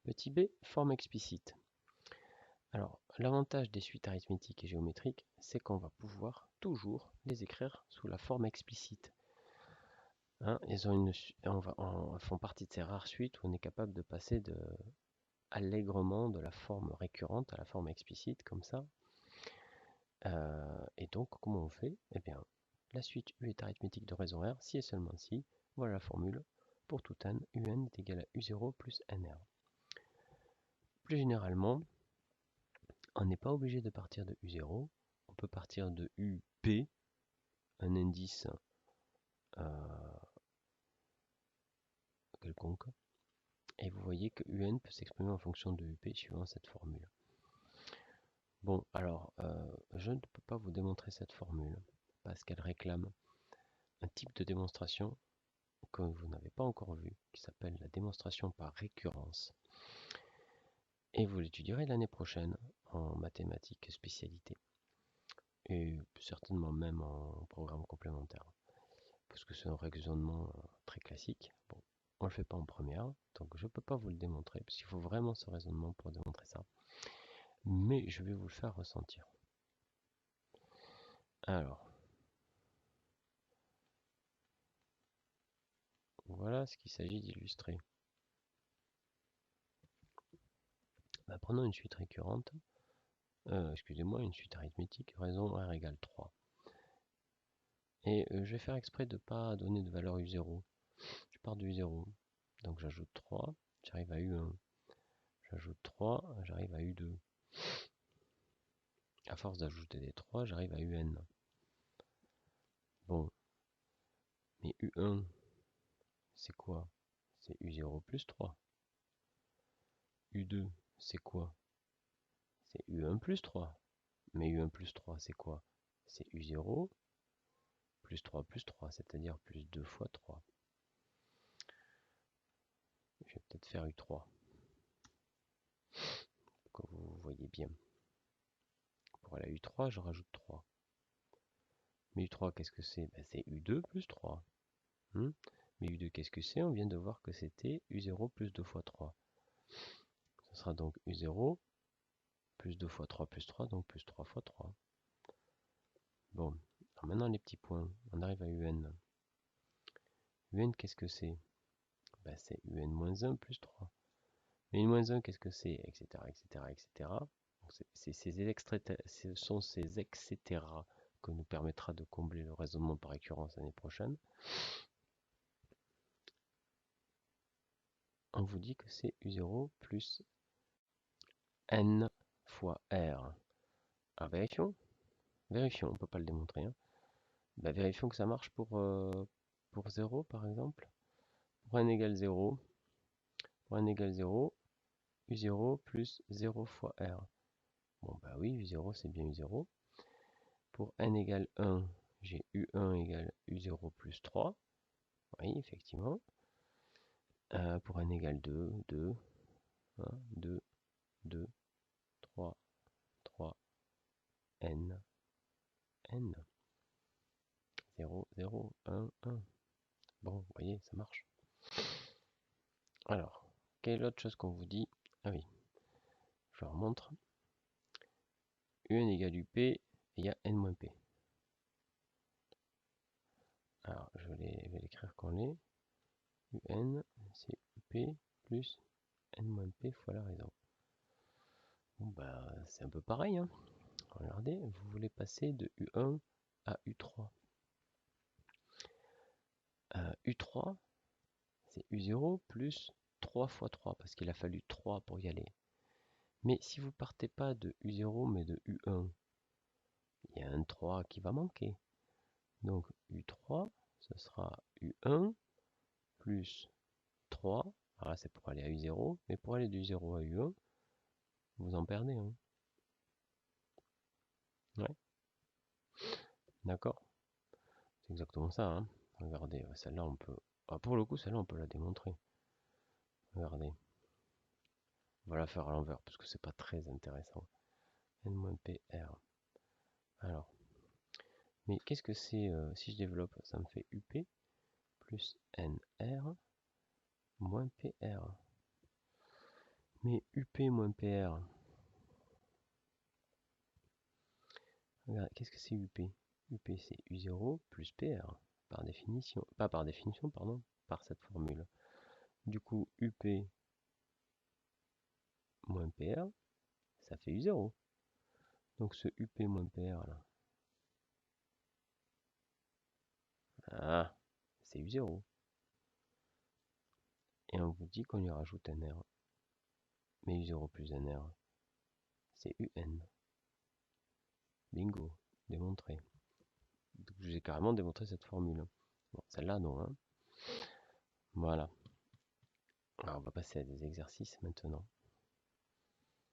Petit b, forme explicite. Alors, l'avantage des suites arithmétiques et géométriques, c'est qu'on va pouvoir toujours les écrire sous la forme explicite. Hein, elles font partie de ces rares suites où on est capable de passer allègrement de la forme récurrente à la forme explicite, comme ça. Et donc, comment on fait? Eh bien, la suite U est arithmétique de raison R, si et seulement si. Voilà la formule. Pour tout n, un est égal à U0 plus nr. Plus généralement, on n'est pas obligé de partir de U0, on peut partir de UP, un indice quelconque, et vous voyez que UN peut s'exprimer en fonction de UP suivant cette formule. Bon, alors, je ne peux pas vous démontrer cette formule, parce qu'elle réclame un type de démonstration que vous n'avez pas encore vu, qui s'appelle la démonstration par récurrence. Et vous l'étudierez l'année prochaine en mathématiques spécialité, et certainement même en programme complémentaire, parce que c'est un raisonnement très classique. Bon, on ne le fait pas en première, donc je ne peux pas vous le démontrer, parce qu'il faut vraiment ce raisonnement pour démontrer ça. Mais je vais vous le faire ressentir. Alors, voilà ce qu'il s'agit d'illustrer. Prenons une suite récurrente, excusez-moi, une suite arithmétique, raison R égale 3. Et je vais faire exprès de ne pas donner de valeur U0. Je pars de U0, donc j'ajoute 3, j'arrive à U1. J'ajoute 3, j'arrive à U2. À force d'ajouter des 3, j'arrive à UN. Bon, mais U1, c'est quoi? C'est U0 plus 3. U2, c'est quoi? C'est U1 plus 3. Mais U1 plus 3, c'est quoi? C'est U0 plus 3, c'est-à-dire plus 2 fois 3. Je vais peut-être faire U3, pour que vous voyez bien. Pour aller à U3, je rajoute 3. Mais U3, qu'est-ce que c'est? C'est U2 plus 3. Mais U2, qu'est-ce que c'est? On vient de voir que c'était U0 plus 2 fois 3. Ce sera donc U0 plus 2 fois 3 plus 3, donc plus 3 fois 3. Bon, alors maintenant les petits points, on arrive à UN. UN, qu'est-ce que c'est? C'est UN moins 1 plus 3. Mais UN moins 1, qu'est-ce que c'est? Etc, etc, etc. Ce sont ces etc que nous permettra de combler le raisonnement par récurrence l'année prochaine. On vous dit que c'est U0 plus N fois R. Ah, vérifions. Vérifions, on ne peut pas le démontrer. Hein. Vérifions que ça marche pour 0 par exemple. Pour n égale 0, pour n égale 0, U0 plus 0 fois R. Bon bah oui, U0 c'est bien U0. Pour n égale 1, j'ai U1 égale U0 plus 3. Oui, effectivement. Pour n égale 2, 2, 1, 2, 2, 3, 3, n, n. 0, 0, 1, 1. Bon, vous voyez, ça marche. Alors, quelle autre chose qu'on vous dit? Ah oui, je vous remontre. Un égale UP, et il y a n moins P. Alors, je vais l'écrire quand l'est. UN, c'est UP plus n moins P fois la raison. Bon, c'est un peu pareil. Hein. Regardez, vous voulez passer de U1 à U3. U3, c'est U0 plus 3 fois 3, parce qu'il a fallu 3 pour y aller. Mais si vous partez pas de U0, mais de U1, il y a un 3 qui va manquer. Donc U3, ce sera U1 plus 3. Alors là, c'est pour aller à U0, mais pour aller du 0 à U1, vous en perdez un. Ouais. D'accord. C'est exactement ça. Hein. Regardez, celle-là, on peut... Ah, pour le coup, celle-là, on peut la démontrer. Regardez. On va la faire à l'envers, parce que c'est pas très intéressant. N-PR. Alors. Mais qu'est-ce que c'est si je développe? Ça me fait UP plus NR moins PR. Mais UP moins PR. Regarde, qu'est-ce que c'est UP? UP c'est U0 plus PR, par définition. Pas par définition, pardon, par cette formule. Du coup, UP moins PR, ça fait U0. Donc ce UP moins PR là, ah, c'est U0. Et on vous dit qu'on lui rajoute un R. Mais U0 plus un R, c'est UN. Bingo, démontré. Donc j'ai carrément démontré cette formule. Bon, celle-là non, hein. Voilà. Alors on va passer à des exercices maintenant.